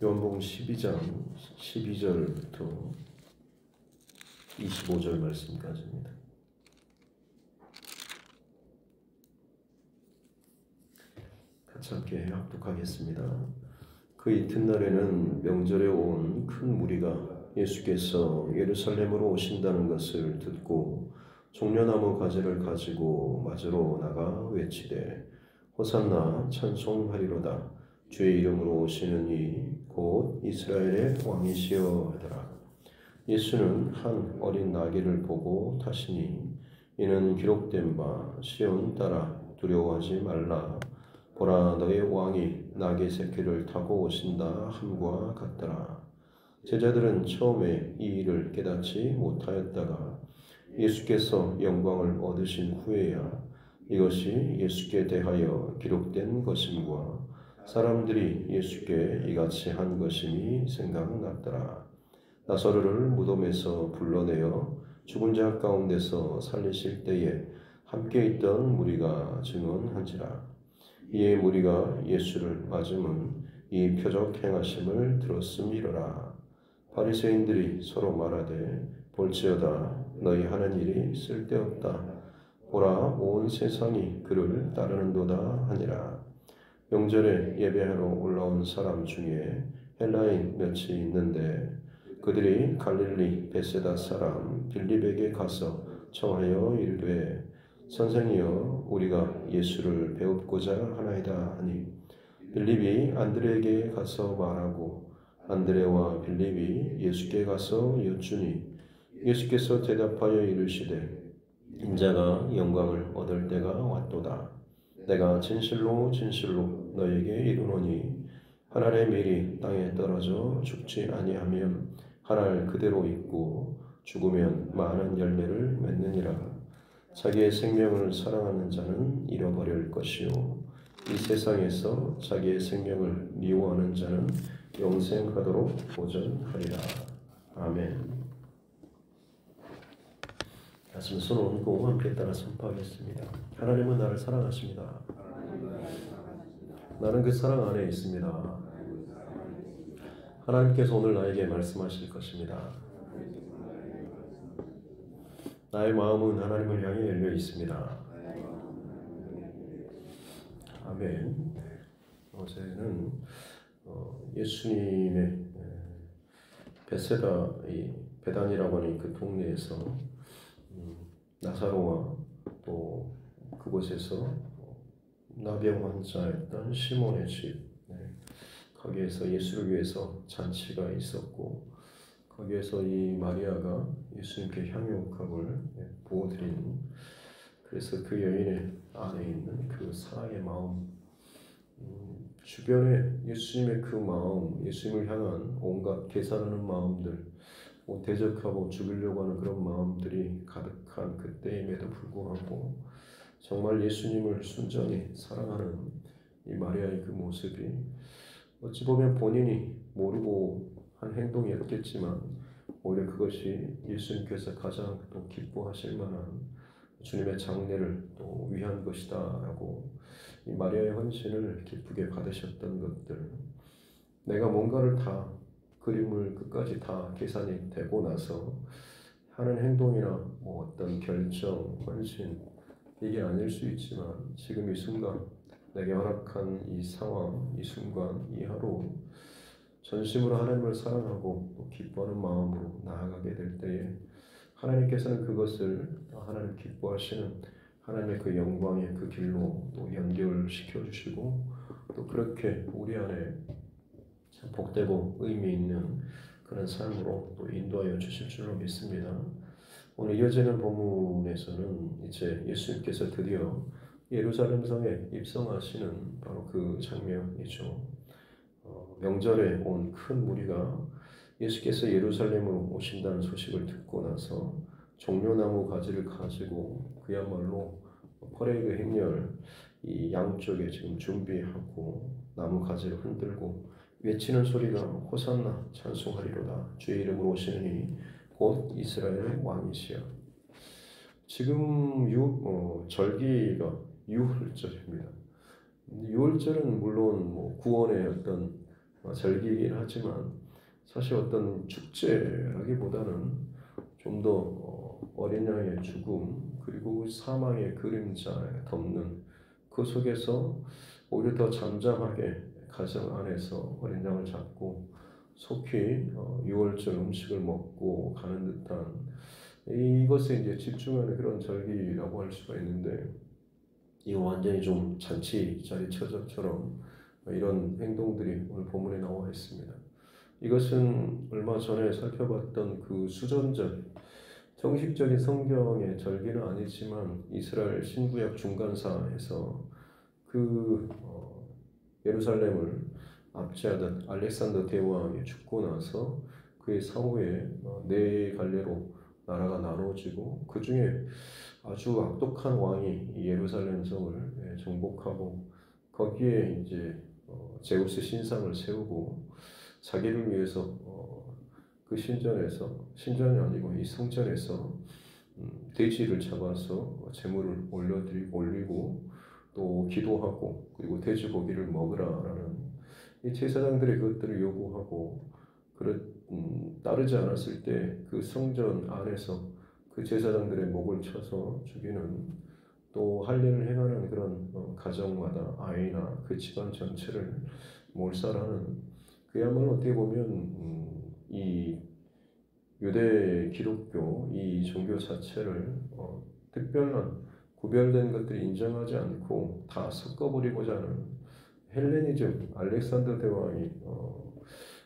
요한복음 12장 12절부터 25절 말씀까지입니다. 같이 함께 합독하겠습니다. 그 이튿날에는 명절에 온 큰 무리가 예수께서 예루살렘으로 오신다는 것을 듣고 종려나무 가지를 가지고 맞으러 나가 외치되 호산나 찬송하리로다. 주의 이름으로 오시는 이 곧 이스라엘의 왕이시여 하더라. 예수는 한 어린 나귀를 보고 타시니 이는 기록된 바 시온 딸아 두려워하지 말라. 보라 너의 왕이 나귀 새끼를 타고 오신다 함과 같더라. 제자들은 처음에 이 일을 깨닫지 못하였다가 예수께서 영광을 얻으신 후에야 이것이 예수께 대하여 기록된 것임과 사람들이 예수께 이같이 한 것임이 생각났더라. 나사로를 무덤에서 불러내어 죽은 자 가운데서 살리실 때에 함께 있던 무리가 증언한지라. 이에 무리가 예수를 맞음은 이 표적 행하심을 들었음이로라. 바리새인들이 서로 말하되 볼지어다 너희 하는 일이 쓸데없다. 보라 온 세상이 그를 따르는도다 하니라. 명절에 예배하러 올라온 사람 중에 헬라인 몇이 있는데 그들이 갈릴리 베세다 사람 빌립에게 가서 청하여 이르되 선생이여 우리가 예수를 배웁고자 하나이다 하니 빌립이 안드레에게 가서 말하고 안드레와 빌립이 예수께 가서 여쭈니 예수께서 대답하여 이르시되 인자가 영광을 얻을 때가 왔도다. 내가 진실로 진실로 너에게 이르노니 한 알의 밀이 땅에 떨어져 죽지 아니하면 한 알 그대로 있고 죽으면 많은 열매를 맺느니라. 자기의 생명을 사랑하는 자는 잃어버릴 것이요 이 세상에서 자기의 생명을 미워하는 자는 영생하도록 보전하리라. 아멘. 말씀 손 얹고 함께 따라 선포하겠습니다. 하나님은 나를 사랑하십니다. 나는 그 사랑 안에 있습니다. 하나님께서 오늘 나에게 말씀하실 것입니다. 나의 마음은 하나님을 향해 열려 있습니다. 아멘. 어제는 예수님의 베세다 베단이라고 하는 그 동네에서 나사로와 또 그곳에서 나병 환자였던 시몬의 집, 거기에서 예수를 위해서 잔치가 있었고 거기에서 이 마리아가 예수님께 향유옥합을 부어드린, 그래서 그 여인의 안에 있는 그 사랑의 마음, 주변에 예수님의 그 마음, 예수님을 향한 온갖 계산하는 마음들, 대적하고 죽이려고 하는 그런 마음들이 가득한 그때임에도 불구하고 정말 예수님을 순전히 사랑하는 이 마리아의 그 모습이 어찌 보면 본인이 모르고 한 행동이었겠지만 오히려 그것이 예수님께서 가장 또 기뻐하실 만한 주님의 장례를 또 위한 것이다 라고 이 마리아의 헌신을 기쁘게 받으셨던 것들, 내가 뭔가를 다 그림을 끝까지 다 계산이 되고 나서 하는 행동이나 어떤 결정, 헌신, 이게 아닐 수 있지만 지금 이 순간 내게 허락한 이 상황, 이 순간, 이 하루 전심으로 하나님을 사랑하고 또 기뻐하는 마음으로 나아가게 될 때에 하나님께서는 그것을 하나님 기뻐하시는 하나님의 그 영광의 그 길로 또 연결시켜 주시고 또 그렇게 우리 안에 참 복되고 의미 있는 그런 삶으로 또 인도하여 주실 줄로 믿습니다. 오늘 이어지는 본문에서는 이제 예수님께서 드디어 예루살렘 성에 입성하시는 바로 그 장면이죠. 명절에 온 큰 무리가 예수께서 예루살렘으로 오신다는 소식을 듣고 나서 종려나무 가지를 가지고 그야말로 퍼레이드 행렬 이 양쪽에 지금 준비하고 나무 가지를 흔들고 외치는 소리가 호산나 찬송하리로다. 주의 이름으로 오시느니 곧 이스라엘의 왕이시여. 지금 절기가 6월절입니다. 6월절은 물론 구원의 어떤 절기이긴 하지만 사실 어떤 축제라기보다는 좀 더 어린 양의 죽음 그리고 사망의 그림자에 덮는 그 속에서 오히려 더 잠잠하게 가정 안에서 어린 양을 잡고 속히 유월절 음식을 먹고 가는 듯한 이것에 이제 집중하는 그런 절기라고 할 수가 있는데 이거 완전히 좀 잔치 자리 처장처럼 이런 행동들이 오늘 본문에 나와 있습니다. 이것은 얼마 전에 살펴봤던 그 수전절, 정식적인 성경의 절기는 아니지만 이스라엘 신구약 중간사에서 그 예루살렘을 압제하던 알렉산더 대왕이 죽고 나서 그의 사후에 네 갈래로 나라가 나눠지고 그 중에 아주 악독한 왕이 예루살렘 성을 정복하고 거기에 이제 제우스 신상을 세우고 자기를 위해서 그 신전이 아니고 이 성전에서 돼지를 잡아서 제물을 올리고 또 기도하고 그리고 돼지고기를 먹으라라는 이 제사장들의 그것들을 요구하고 따르지 않았을 때 그 성전 안에서 그 제사장들의 목을 쳐서 죽이는 또 할례를 행하는 그런 가정마다 아이나 그 집안 전체를 몰살하는 그야말로 어떻게 보면 이 유대 기독교 이 종교 자체를 특별한 구별된 것들이 인정하지 않고 다 섞어버리고자 하는 헬레니즘 알렉산더 대왕이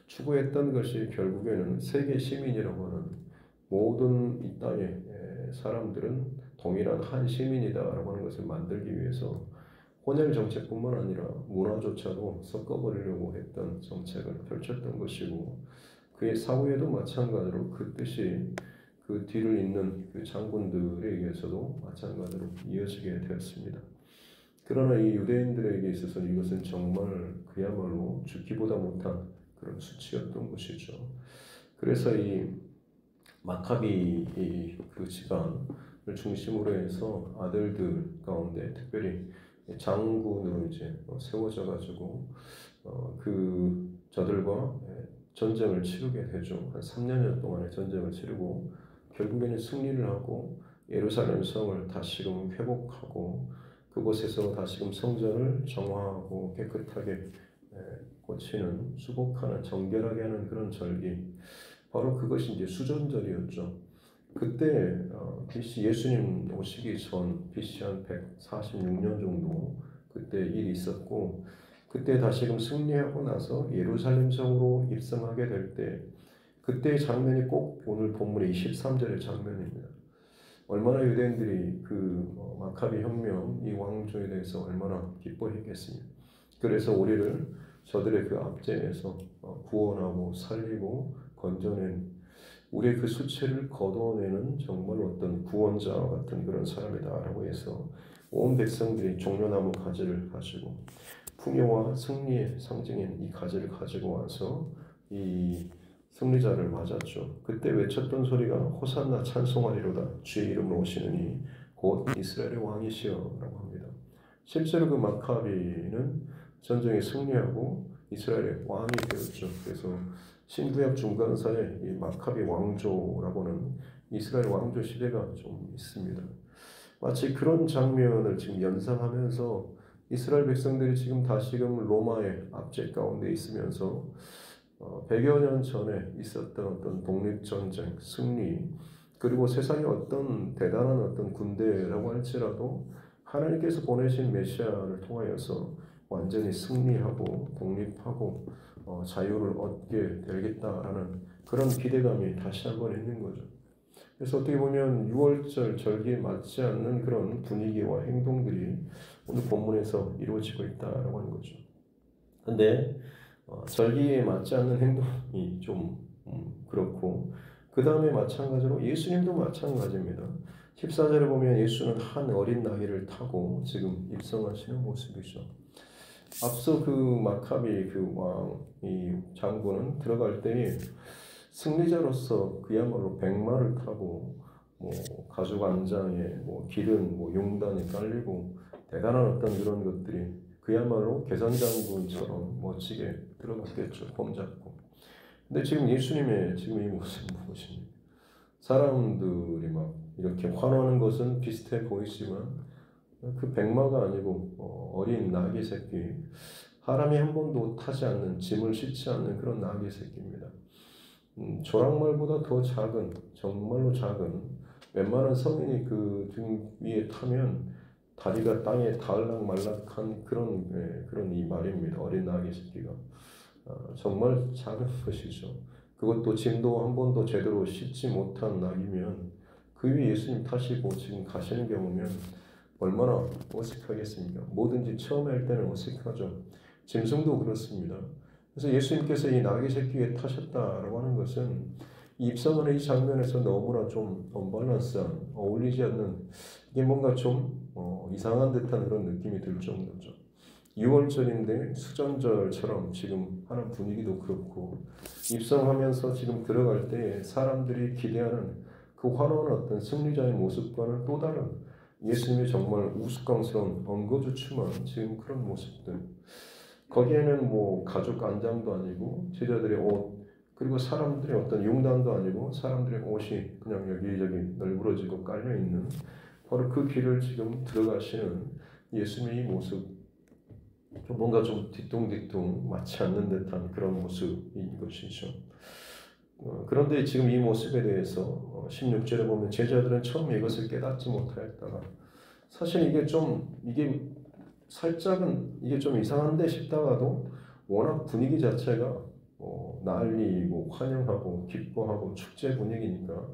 추구했던 것이 결국에는 세계 시민이라고 하는 모든 이 땅의 사람들은 동일한 한 시민이다라고 하는 것을 만들기 위해서 혼혈 정책뿐만 아니라 문화조차도 섞어버리려고 했던 정책을 펼쳤던 것이고 그의 사후에도 마찬가지로 그 뜻이 그 뒤를 잇는 그 장군들에 의해서도 마찬가지로 이어지게 되었습니다. 그러나 이 유대인들에게 있어서는 이것은 정말 그야말로 죽기보다 못한 그런 수치였던 것이죠. 그래서 이 마카비 그 집안을 중심으로 해서 아들들 가운데 특별히 장군으로 이제 세워져 가지고 그 저들과 전쟁을 치르게 되죠. 한 3년 동안의 전쟁을 치르고 결국에는 승리를 하고 예루살렘 성을 다시금 회복하고 그곳에서 다시금 성전을 정화하고 깨끗하게 고치는 수복하는 정결하게 하는 그런 절기 바로 그것이 이제 수전절이었죠. 그때 BC 예수님 오시기 전 BC 한 146년 정도 그때 일이 있었고 그때 다시금 승리하고 나서 예루살렘 성으로 입성하게 될 때 그때의 장면이 꼭 오늘 본문의 23절의 장면입니다. 얼마나 유대인들이 그 마카비 혁명 이 왕조에 대해서 얼마나 기뻐했겠습니까? 그래서 우리를 저들의 그 압제에서 구원하고 살리고 건져낸 우리의 그 수치를 거둬내는 정말 어떤 구원자와 같은 그런 사람이다라고 해서 온 백성들이 종려나무 가지를 가지고 풍요와 승리의 상징인 이 가지를 가지고 와서 이 승리자를 맞았죠. 그때 외쳤던 소리가 호산나 찬송하리로다 주의 이름으로 오시느니 곧 이스라엘의 왕이시여라고 합니다. 실제로 그 마카비는 전쟁에 승리하고 이스라엘의 왕이 되었죠. 그래서 신구약 중간사에 이 마카비 왕조라고는 이스라엘 왕조 시대가 좀 있습니다. 마치 그런 장면을 지금 연상하면서 이스라엘 백성들이 지금 다시금 로마의 압제 가운데 있으면서 100여 년 전에 있었던 어떤 독립전쟁, 승리, 그리고 세상에 어떤 대단한 어떤 군대라고 할지라도 하나님께서 보내신 메시아를 통하여서 완전히 승리하고 독립하고 자유를 얻게 되겠다라는 그런 기대감이 다시 한번 있는 거죠. 그래서 어떻게 보면 6월절 절기에 맞지 않는 그런 분위기와 행동들이 오늘 본문에서 이루어지고 있다라고 하는 거죠. 근데 절기에 맞지 않는 행동이 좀 그렇고 그 다음에 마찬가지로 예수님도 마찬가지입니다. 14절에 보면 예수는 한 어린 나귀를 타고 지금 입성하시는 모습이죠. 앞서 그 마카비 그 왕, 이 장군은 들어갈 때에 승리자로서 그야말로 백마를 타고 뭐 가죽 안장에 뭐 기름, 뭐 용단이 깔리고 대단한 어떤 그런 것들이 그야말로 개선장군처럼 멋지게 들어갔겠죠. 폼 잡고. 근데 지금 예수님의 지금 이 모습은 무엇입니까? 사람들이 막 이렇게 환호하는 것은 비슷해 보이지만 그 백마가 아니고 어린 나귀 새끼, 사람이 한 번도 타지 않는, 짐을 싣지 않는 그런 나귀 새끼입니다. 조랑말보다 더 작은, 정말로 작은, 웬만한 성인이 그 등 위에 타면 다리가 땅에 닿을락 말락한 그런 이 말입니다. 어린 나귀 새끼가 정말 작은 것이죠. 그것도 짐도 한 번도 제대로 싣지 못한 나귀면 그 위에 예수님 타시고 지금 가시는 경우면 얼마나 어색하겠습니까? 뭐든지 처음에 할 때는 어색하죠. 짐승도 그렇습니다. 그래서 예수님께서 이 나귀 새끼에 타셨다라고 하는 것은 입성하는 이 장면에서 너무나 좀 언밸런스한, 어울리지 않는, 이게 뭔가 좀 이상한 듯한 그런 느낌이 들 정도죠. 6월절인데 수전절처럼 지금 하는 분위기도 그렇고, 입성하면서 지금 들어갈 때 사람들이 기대하는 그 환호하는 어떤 승리자의 모습과는 또 다른 예수님의 정말 우스꽝스러운 엉거주춤한 지금 그런 모습들, 거기에는 뭐 가죽 안장도 아니고 제자들의 옷, 그리고 사람들의 어떤 융단도 아니고 사람들의 옷이 그냥 여기저기 널브러지고 깔려있는 바로 그 길을 지금 들어가시는 예수님의 이 모습, 좀 뭔가 좀 뒤뚱뒤뚱 맞지 않는 듯한 그런 모습인 것이죠. 그런데 지금 이 모습에 대해서 16절에 보면 제자들은 처음에 이것을 깨닫지 못하였다가, 사실 이게 살짝은 이게 좀 이상한데 싶다가도 워낙 분위기 자체가 난리고 환영하고 기뻐하고 축제 분위기니까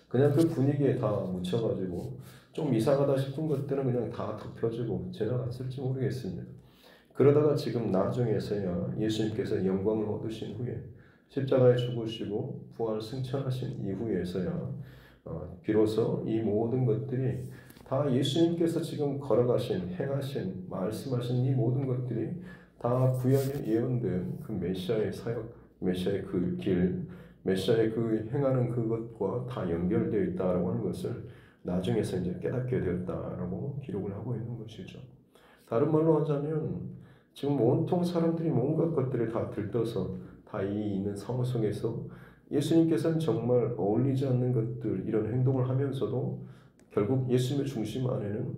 그냥 그 분위기에 다 묻혀가지고 좀 이상하다 싶은 것들은 그냥 다 덮여지고 지나갔을지 모르겠습니다. 그러다가 지금 나중에서야 예수님께서 영광을 얻으신 후에 십자가에 죽으시고 부활 승천하신 이후에서야 비로소 이 모든 것들이 다 예수님께서 지금 걸어가신, 행하신, 말씀하신 이 모든 것들이 다 구약에 예언된 그 메시아의 사역, 메시아의 그 길, 메시아의 그 행하는 그것과 다 연결되어 있다라고 하는 것을 나중에서 이제 깨닫게 되었다라고 기록을 하고 있는 것이죠. 다른 말로 하자면 지금 온통 사람들이 온갖 것들을 다 들떠서 다 이 있는 상황 속에서 예수님께서는 정말 어울리지 않는 것들, 이런 행동을 하면서도 결국 예수님의 중심 안에는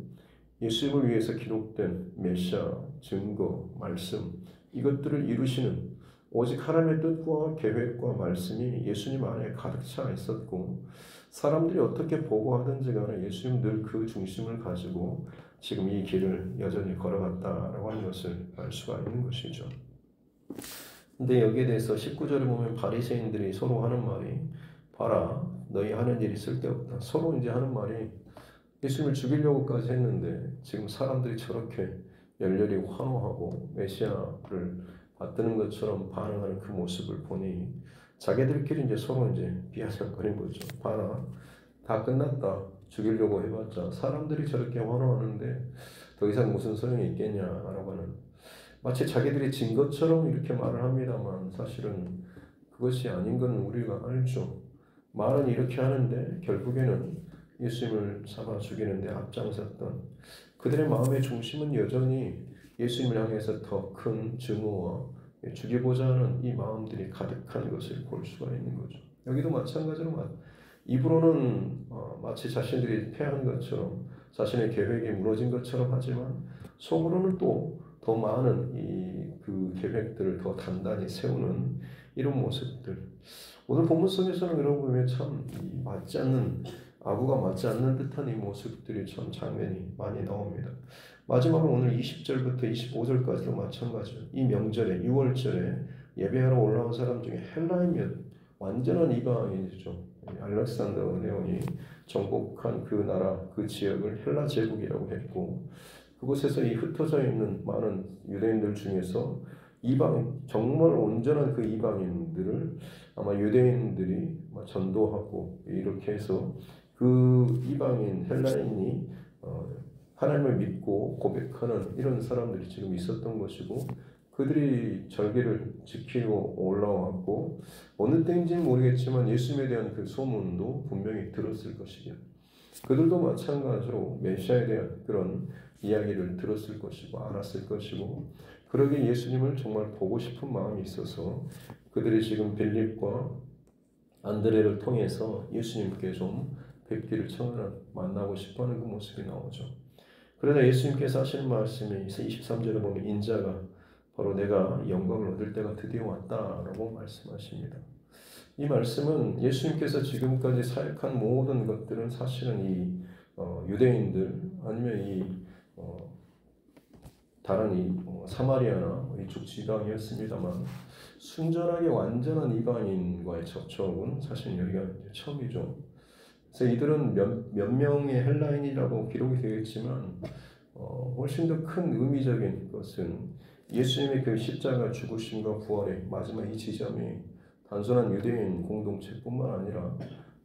예수님을 위해서 기록된 메시아, 증거, 말씀, 이것들을 이루시는 오직 하나님의 뜻과 계획과 말씀이 예수님 안에 가득 차 있었고, 사람들이 어떻게 보고하든지 간에 예수님 늘 그 중심을 가지고 지금 이 길을 여전히 걸어갔다라고 하는 것을 알 수가 있는 것이죠. 근데 여기에 대해서 19절에 보면 바리새인들이 서로 하는 말이, 봐라, 너희 하는 일이 쓸데없다. 서로 이제 하는 말이 예수님을 죽이려고까지 했는데 지금 사람들이 저렇게 열렬히 환호하고 메시아를 받드는 것처럼 반응하는 그 모습을 보니 자기들끼리 이제 서로 이제 비아냥거린 거죠. 봐라, 다 끝났다. 죽이려고 해봤자 사람들이 저렇게 환호하는데 더 이상 무슨 소용이 있겠냐라고 하는, 마치 자기들이 진 것처럼 이렇게 말을 합니다만 사실은 그것이 아닌 건 우리가 알죠. 말은 이렇게 하는데 결국에는 예수님을 잡아 죽이는데 앞장섰던 그들의 마음의 중심은 여전히 예수님을 향해서 더 큰 증오와 죽이고자 하는 이 마음들이 가득한 것을 볼 수가 있는 거죠. 여기도 마찬가지로 입으로는 마치 자신들이 패한 것처럼, 자신의 계획이 무너진 것처럼 하지만 속으로는 또 더 많은 그 계획들을 더 단단히 세우는 이런 모습들. 오늘 본문 속에서는 그런 보면 참 맞지 않는, 아구가 맞지 않는 듯한 이 모습들이 참 장면이 많이 나옵니다. 마지막으로 오늘 20절부터 25절까지도 마찬가지죠. 이 명절에 6월절에 예배하러 올라온 사람 중에 헬라인면 완전한 이방인이죠. 알렉산더 네온이 정복한 그 나라, 그 지역을 헬라 제국이라고 했고, 그곳에서 이 흩어져 있는 많은 유대인들 중에서 정말 온전한 그 이방인들을 아마 유대인들이 전도하고 이렇게 해서 그 이방인 헬라인이 하나님을 믿고 고백하는 이런 사람들이 지금 있었던 것이고, 그들이 절기를 지키고 올라왔고 어느 때인지는 모르겠지만 예수님에 대한 그 소문도 분명히 들었을 것이죠. 그들도 마찬가지로 메시아에 대한 그런 이야기를 들었을 것이고 알았을 것이고, 그러기에 예수님을 정말 보고 싶은 마음이 있어서 그들이 지금 빌립과 안드레를 통해서 예수님께 좀 뵙기를 청하는, 만나고 싶어하는 그 모습이 나오죠. 그러나 예수님께서 하시는 말씀이 23절에 보면 인자가 바로 내가 영광을 얻을 때가 드디어 왔다라고 말씀하십니다. 이 말씀은 예수님께서 지금까지 사역한 모든 것들은 사실은 이 유대인들 아니면 이 다른 이 사마리아나 이쪽 지방이었습니다만 순전하게 완전한 이방인과의 접촉은 사실 여기가 처음이죠. 그래서 이들은 몇 명의 헬라인이라고 기록이 되어 있지만 훨씬 더 큰 의미적인 것은 예수님의 그 십자가 죽으심과 부활의 마지막 이 지점이 단순한 유대인 공동체뿐만 아니라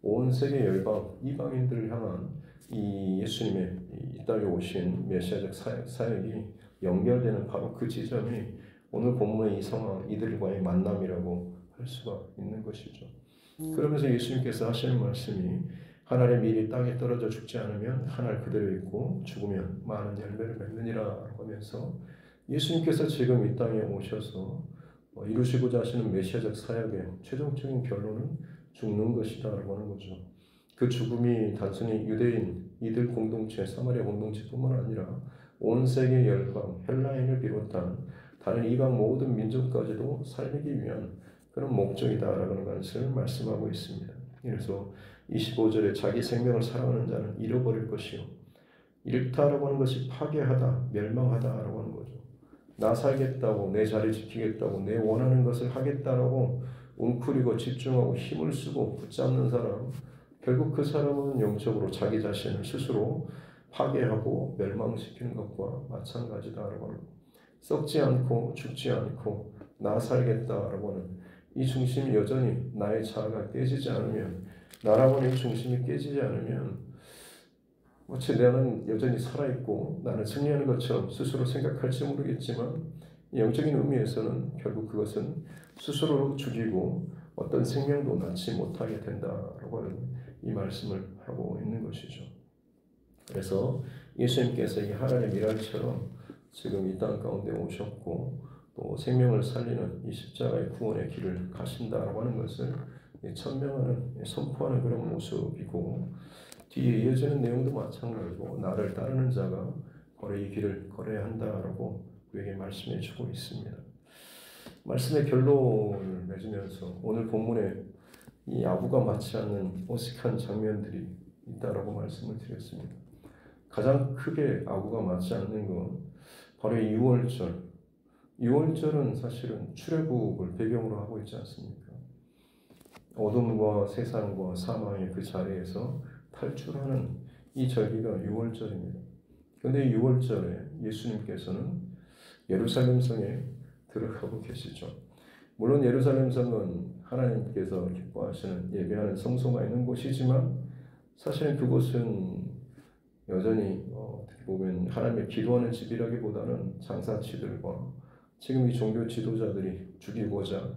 온 세계 열방 이방인들을 향한 이 예수님의 이 땅에 오신 메시아적 사역이 연결되는 바로 그 지점이 오늘 본문의 이 상황 이들과의 만남이라고 할 수가 있는 것이죠. 그러면서 예수님께서 하시는 말씀이 한 알의 밀이 땅에 떨어져 죽지 않으면 한 알 그대로 있고 죽으면 많은 열매를 맺느니라 하면서 예수님께서 지금 이 땅에 오셔서 이루시고자 하시는 메시아적 사역의 최종적인 결론은 죽는 것이다라고 하는 거죠. 그 죽음이 단순히 유대인 이들 공동체 사마리아 공동체뿐만 아니라 온 세계 열방 헬라인을 비롯한 다른 이방 모든 민족까지도 살리기 위한 그런 목적이다라고 하는 것을 말씀하고 있습니다. 그래서 25절에 자기 생명을 사랑하는 자는 잃어버릴 것이요 잃다라고 하는 것이 파괴하다 멸망하다라고 하는 거죠. 나 살겠다고 내 자리 지키겠다고 내 원하는 것을 하겠다라고 웅크리고 집중하고 힘을 쓰고 붙잡는 사람 결국 그 사람은 영적으로 자기 자신을 스스로 파괴하고 멸망시키는 것과 마찬가지다라고 하는 것. 썩지 않고 죽지 않고 나 살겠다라고 하는 이 중심이 여전히 나의 자아가 깨지지 않으면 나라고 하는 이 중심이 깨지지 않으면 나는 여전히 살아있고 나는 승리하는 것처럼 스스로 생각할지 모르겠지만 영적인 의미에서는 결국 그것은 스스로로 죽이고 어떤 생명도 낳지 못하게 된다라고 하는 이 말씀을 하고 있는 것이죠. 그래서 예수님께서 이 하나님의 미랄처럼 지금 이 땅 가운데 오셨고 또 생명을 살리는 이 십자가의 구원의 길을 가신다라고 하는 것을 천명하는 선포하는 그런 모습이고 뒤에 이어지는 내용도 마찬가지고 나를 따르는 자가 바로 이 길을 걸어야 한다라고 우리에게 말씀해 주고 있습니다. 말씀의 결론을 맺으면서 오늘 본문에 이 아부가 맞지 않는 어색한 장면들이 있다라고 말씀을 드렸습니다. 가장 크게 아부가 맞지 않는 건 바로 이 6월절. 6월절은 사실은 출애굽을 배경으로 하고 있지 않습니까? 어둠과 세상과 사망의 그 자리에서 탈출하는 이 절기가 6월절입니다. 그런데 이 6월절에 예수님께서는 예루살렘 성에 들어가고 계시죠. 물론 예루살렘 성은 하나님께서 기뻐하시는 예배하는 성소가 있는 곳이지만 사실은 그곳은 여전히 어떻게 보면 하나님의 기도하는 집이라기보다는 장사치들과 지금 이 종교 지도자들이 죽이고자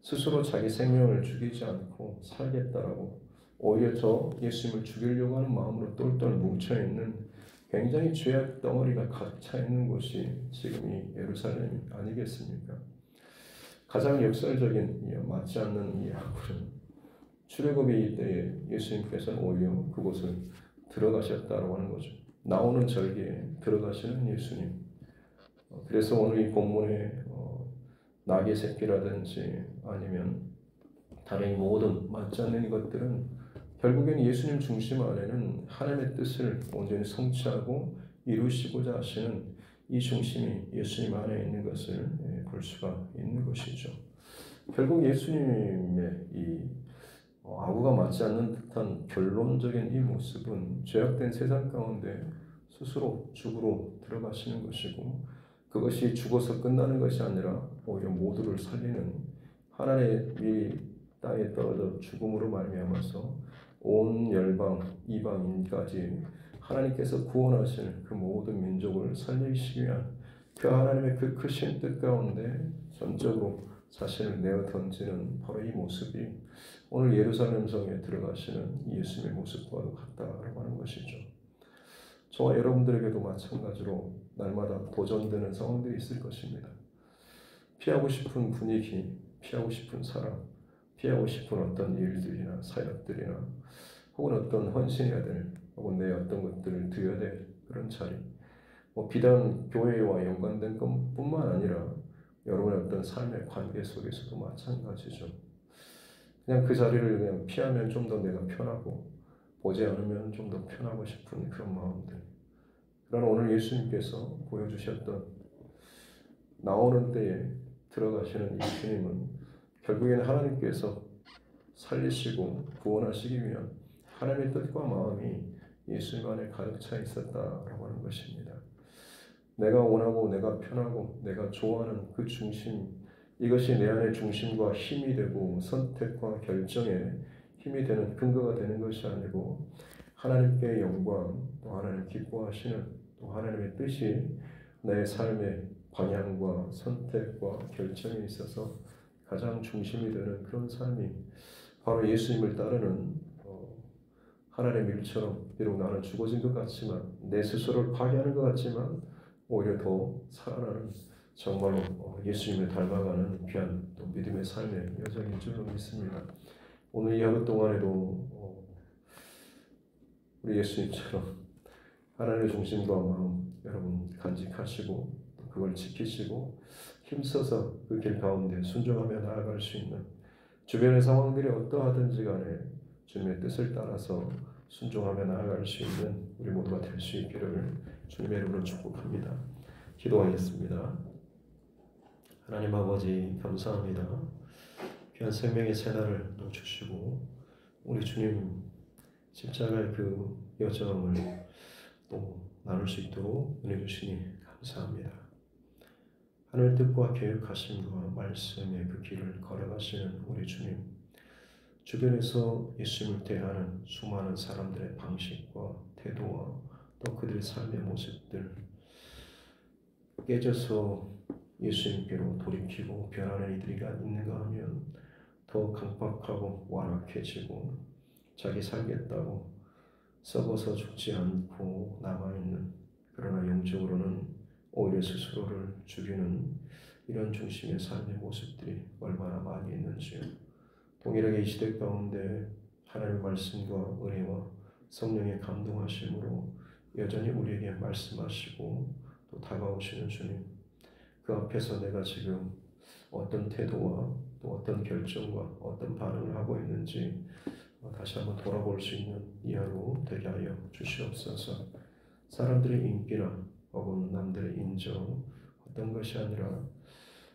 스스로 자기 생명을 죽이지 않고 살겠다라고 오히려 저 예수님을 죽이려고 하는 마음으로 똘똘 뭉쳐있는 굉장히 죄악 덩어리가 가득 차 있는 곳이 지금 이 예루살렘 아니겠습니까? 가장 역설적인 맞지 않는 이 아부는 출애굽의 이때에 예수님께서는 오히려 그곳을 들어가셨다고 하는 거죠. 나오는 절기에 들어가시는 예수님. 그래서 오늘 이 본문에 낙의 새끼라든지 아니면 다른 모든 맞지 않는 것들은 결국엔 예수님 중심 안에는 하나님의 뜻을 온전히 성취하고 이루시고자 하시는 이 중심이 예수님 안에 있는 것을 볼 수가 있는 것이죠. 결국 예수님의 이 아부가 맞지 않는 듯한 결론적인 이 모습은 죄악된 세상 가운데 스스로 죽으로 들어가시는 것이고 그것이 죽어서 끝나는 것이 아니라 오히려 모두를 살리는 하나님의 이 땅에 떨어져 죽음으로 말미암아서 온 열방 이방인까지 하나님께서 구원하시는 그 모든 민족을 살리시기 위한 그 하나님의 그 크신 뜻 가운데 전적으로 자신을 내어 던지는 바로 이 모습이 오늘 예루살렘 성에 들어가시는 예수님의 모습과도 같다라고 하는 것이죠. 저와 여러분들에게도 마찬가지로 날마다 도전되는 상황들이 있을 것입니다. 피하고 싶은 분위기, 피하고 싶은 사람, 피하고 싶은 어떤 일들이나 사역들이나 혹은 어떤 헌신해야 될 혹은 내 어떤 것들을 드려야 될 그런 자리, 비단 교회와 연관된 것뿐만 아니라 여러분의 어떤 삶의 관계 속에서도 마찬가지죠. 그냥 그 자리를 그냥 피하면 좀 더 내가 편하고 보지 않으면 좀 더 편하고 싶은 그런 마음들. 그러나 오늘 예수님께서 보여주셨던 나오는 때에 들어가시는 이 주님은 결국에는 하나님께서 살리시고 구원하시기 위한 하나님의 뜻과 마음이 예수님 안에 가득 차 있었다라고 하는 것입니다. 내가 원하고 내가 편하고 내가 좋아하는 그 중심, 이것이 내 안의 중심과 힘이 되고 선택과 결정에 힘이 되는 근거가 되는 것이 아니고 하나님께 영광, 또 하나님 기뻐하시는 또 하나님의 뜻이 내 삶의 방향과 선택과 결정에 있어서 가장 중심이 되는 그런 삶이 바로 예수님을 따르는 하나님의 일처럼 비록 나는 죽어진 것 같지만 내 스스로를 파괴하는 것 같지만 오히려 더 살아나는 정말로 예수님을 닮아가는 귀한 또 믿음의 삶의 여정인 줄로 믿습니다. 오늘 이 하루 동안에도 우리 예수님처럼 하나님의 중심과 마음 여러분 간직하시고 그걸 지키시고 힘써서 그 길 가운데 순종하며 나아갈 수 있는 주변의 상황들이 어떠하든지 간에 주님의 뜻을 따라서 순종하며 나아갈 수 있는 우리 모두가 될 수 있기를 주님의 이름으로 축복합니다. 기도하겠습니다. 하나님 아버지 감사합니다. 귀한 생명의 새날을 주시고 우리 주님 십자가의 그 여정을 또 나눌 수 있도록 은혜 주시니 감사합니다. 하나님의 뜻과 계획하심과 말씀의 그 길을 걸어가시는 우리 주님, 주변에서 예수님을 대하는 수많은 사람들의 방식과 태도와 또 그들의 삶의 모습들 깨져서 예수님께로 돌이키고 변하는 이들이가 있는가 하면 더 강박하고 완악해지고 자기 살겠다고 썩어서 죽지 않고 남아있는, 그러나 영적으로는 오히려 스스로를 죽이는 이런 중심의 삶의 모습들이 얼마나 많이 있는지요. 동일하게 이 시대 가운데 하나님의 말씀과 은혜와 성령의 감동하심으로 여전히 우리에게 말씀하시고 또 다가오시는 주님, 그 앞에서 내가 지금 어떤 태도와 또 어떤 결정과 어떤 반응을 하고 있는지 다시 한번 돌아볼 수 있는 이 하루 되게 하여 주시옵소서. 사람들의 인기나 혹은 남들의 인정 어떤 것이 아니라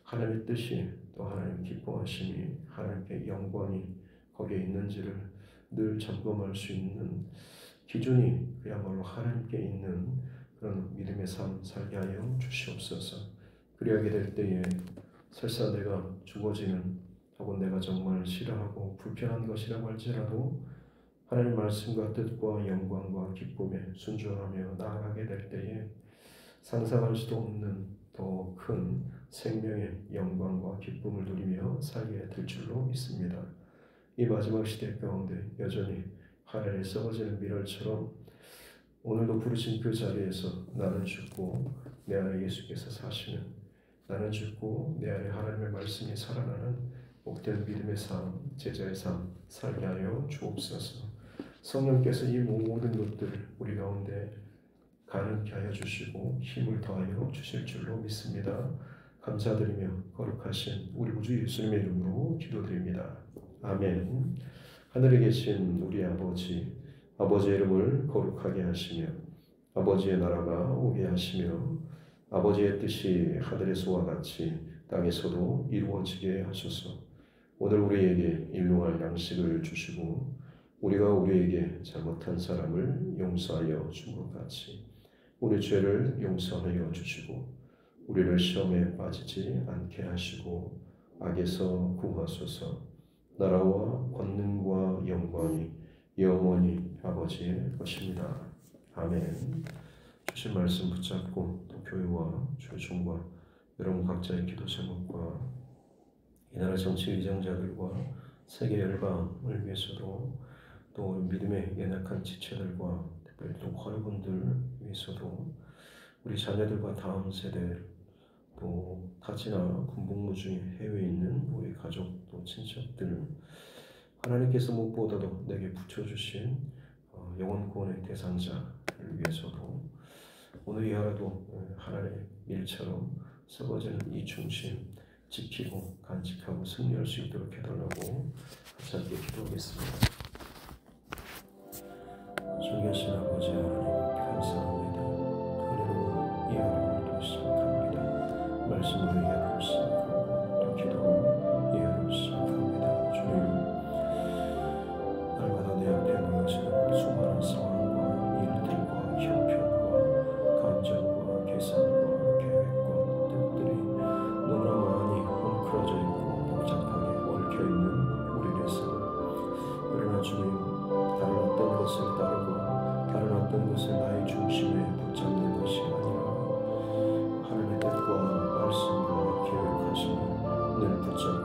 하나님의 뜻이 또 하나님 기뻐하심이 하나님께 영광이 거기에 있는지를 늘 점검할 수 있는 기준이 그야말로 하나님께 있는 그런 믿음의 삶 살게 하여 주시옵소서. 그리하게 될 때에 설사 내가 죽어지는 혹은 내가 정말 싫어하고 불편한 것이라고 할지라도 하나님 말씀과 뜻과 영광과 기쁨에 순종하며 나아가게 될 때에 상상할 수도 없는 더 큰 생명의 영광과 기쁨을 누리며 살게 될 줄로 믿습니다. 이 마지막 시대 가운데 여전히 하늘에 썩어지는 미랄처럼 오늘도 부르신 그 자리에서 나는 죽고 내 안에 예수께서 사시는, 나는 죽고 내 안에 하나님의 말씀이 살아나는 복된 믿음의 삶, 제자의 삶 살게 하여 주옵소서. 성령께서 이 모든 것들을 우리 가운데 가능케 하여 주시고 힘을 더하여 주실 줄로 믿습니다. 감사드리며 거룩하신 우리 우주 예수님의 이름으로 기도드립니다. 아멘. 하늘에 계신 우리 아버지, 아버지의 이름을 거룩하게 하시며 아버지의 나라가 오게 하시며 아버지의 뜻이 하늘에서와 같이 땅에서도 이루어지게 하소서. 오늘 우리에게 일용할 양식을 주시고 우리가 우리에게 잘못한 사람을 용서하여 준 것 같이 우리 죄를 용서하여 주시고 우리를 시험에 빠지지 않게 하시고 악에서 구하소서. 나라와 권능과 영광이 영원히 아버지의 것입니다. 아멘. 주신 말씀 붙잡고 또 교회와 주의 종과 여러분 각자의 기도 제목과 이 나라 정치 위정자들과 세계 열방을 위해서도 또 믿음의 연약한 지체들과 특별히 또 어려분들 위해서도 우리 자녀들과 다음 세대 또 또 타지나 군복무중에 해외에 있는 우리 가족 또 친척들 하나님께서 무엇보다도 내게 붙여주신 영혼 구원의 대상자를 위해서도 오늘 이 하루도 하나님의 일처럼 썩어지는 이 중심 지키고 간직하고 승리할 수 있도록 해달라고 같이 함께 기도하겠습니다. 존귀하신 아버지 하나님 감사합니다. 은혜로 이 하루를 또 시작합니다. 말씀으로 이 하루를 시작하고 또 기도로 이 하루를 시작합니다. 주님, 날마다 내 앞에 놓여지는 수많은 상황과 일들과 형편과 감정과 계산과 계획과 뜻들이 너무나 많이 엉클어져 있고 복잡하게 얽혀있는 우리의 삶. 그러나 주님, 다른 어떤 것을 따르고 다른 어떤 것을 나의 중심에 붙잡는 것이 아니라 하나님의 뜻과 말씀과 계획하심을 늘 붙잡고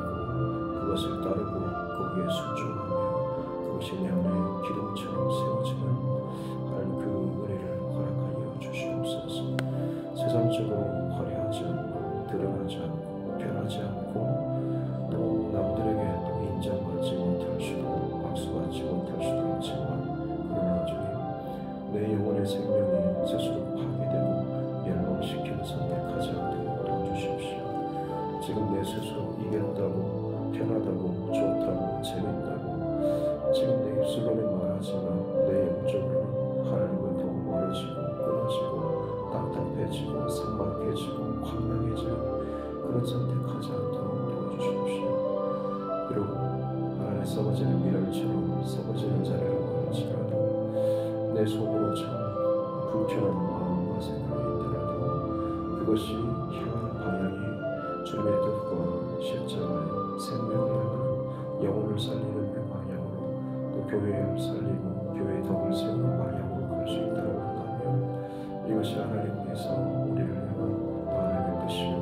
그것을 따르고 거기에 순종하며 그것이 내 안에 기둥처럼 세워지는 하나님 그 은혜를 허락하여 주시옵소서. 세상적으로 화려하지 않고 드러나지 않고 변하지 않고 또 남들에게 또 인정받지 못할 수도 박수받지 못할 수도 있지만 그러나 주님, 내 영혼의 생명이 스스로 파괴되고 멸망시키는 선택하지 않도록 도와주십시오. 지금 내 스스로 이겼다고 편하다고 좋다고 재밌다고 지금 내 입술로는 말하지만 내 영적으로는 하나님과 더 멀어지고 끊어지고 답답해지고 삭막해지고 황량해지는 그런 선택하지 않도록 도와주십시오. 비록 하나님 썩어지는 미랄처럼 썩어지는 자리라고 할지라도 내 속으로 참 불편한 마음과 생각이 있더라도 그것이 향하는 방향이 주님의 뜻과 십자가의 생명을 향하는 영혼을 살리는 그 방향으로 또 교회를 살리고 교회의 덕을 세우는 방향으로 갈 수 있다고 한다면 이것이 하나님께서 우리를 향한 하나님의 뜻이요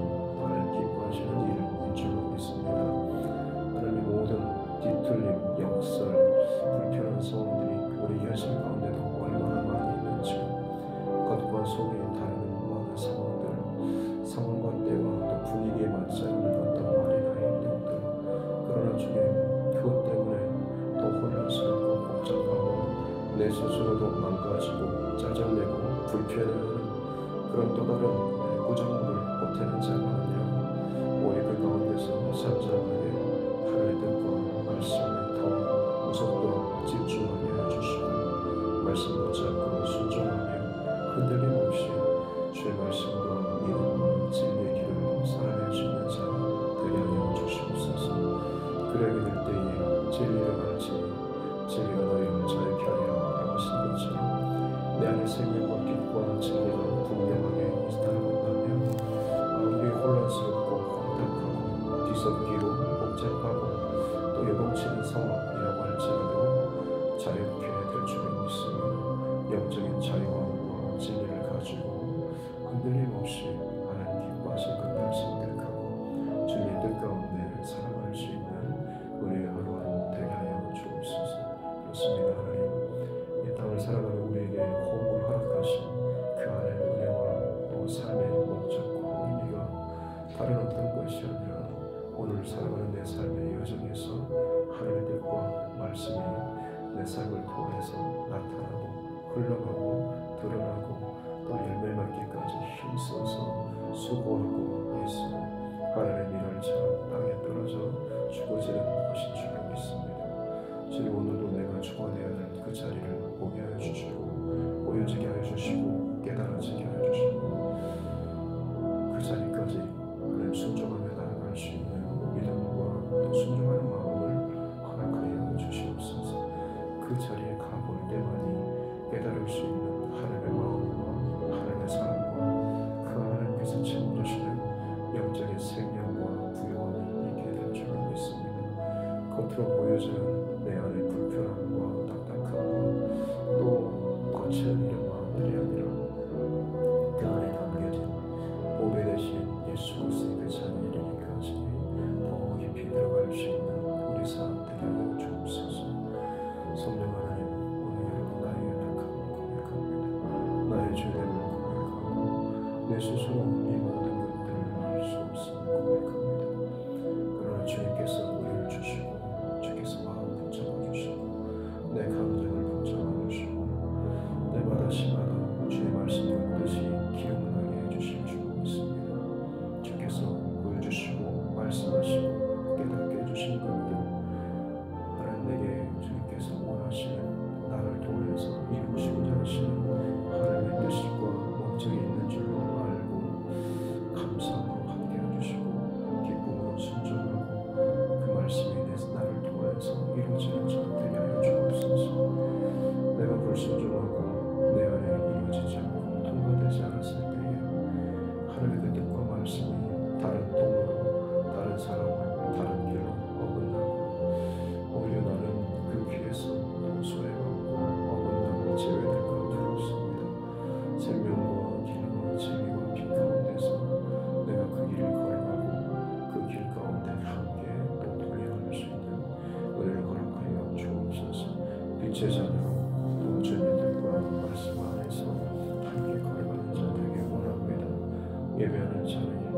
하나님 기뻐하시는 일인 줄로 믿습니다. 하나님 모든 뒤틀림, 역설, 불편한 상황들이 우리 현실 가운데도 얼마나 많이 있는지 겉과 속이 다른 많은 상황과 때와 또 분위기에 맞지 않는 어떤 말이나 행동들 그러나 주님 그것 때문에 더 혼란스럽고 복잡하고 내 스스로도 망가지고 짜증내고 불편해하는 그런 또 다른 구정물을 보태는 자가 아니라 우리 그 가운데서 잠잠하게 하나님의 뜻과 말씀에 더 무섭도록 집중하게 해주시고 말씀 붙잡고 순종하며 흔들림 없이 주의 말씀과 믿음과 진리의 길을 살아낼 수 있는 자 되게 하여 주시옵소서. 그러게 될 때에 진리를 알지 진리가 너희를 자유케 하리라 라고 하신 것처럼 내 안에 생명과 빛과 진리가 분명하게 있다고 한다면 아무리 혼란스럽고 혼탁하고 뒤섞이고 복잡하고 또 요동치는 상황이라고 할지라도 자유케 될 줄을 믿습니다. 영적인 자유함과 진리를 가지고 흔들림 없이 하나님 기뻐하실 것들을 선택하고 주님의 뜻 가운데 살아갈 수 있는 우리의 하루하루 되게 하여 주옵소서. 그렇습니다. 하나님, 이 땅을 살아가는 우리에게 호흡을 허락하신 그 안의 은혜와 또 삶의 목적과 의미가 다른 어떤 것이 아니라 오늘 살아가는 내 삶의 여정에서 하나님의 뜻과 말씀이 내 삶을 통해서 나타나고 흘러가고 드러나고 또 열매 맺기까지 힘써서 수고하고 애쓰고 하나님의 미랄처럼 땅에 떨어져 죽어지는 것인 줄로 믿습니다. 주님, 오늘도 내가 죽어내야 할 그 자리를 보게 하여 주시고 보여지게 하여 주시고 깨달아지게 하여 주시고 그 자리까지 하나님 순종하며 나아갈 수 있는 믿음과 또 순종하는 마음을 허락하여 주시옵소서. 그 자리에 가볼 때만이 깨달을 수 있는 하나님의 마음과 하나님의 사랑과 그 하나님께서 채워주시는 영적인 생명과 부요함이 있게 될 줄 믿습니다. 겉으로 보여지는 내 안의 불편함과 딱딱함과 또 거칠은 이런 마음들이 아니라 그 안에 담겨진 보배 대신 예수 그리스도의 그 잔이 이르기까지 더 깊이 들어갈 수 있는 우리 삶 되게 하여 주옵소서. 성령 하나님, 오늘 여러분 나의 연약함을 고백합니다. 나의 죄됨을 고백하고 내 스스로 이 모든 것들을 할 수 제자들로 또 주님들과 말씀 안에서 함께 걸어가는 자 되게 원합니다. 예배하는 자는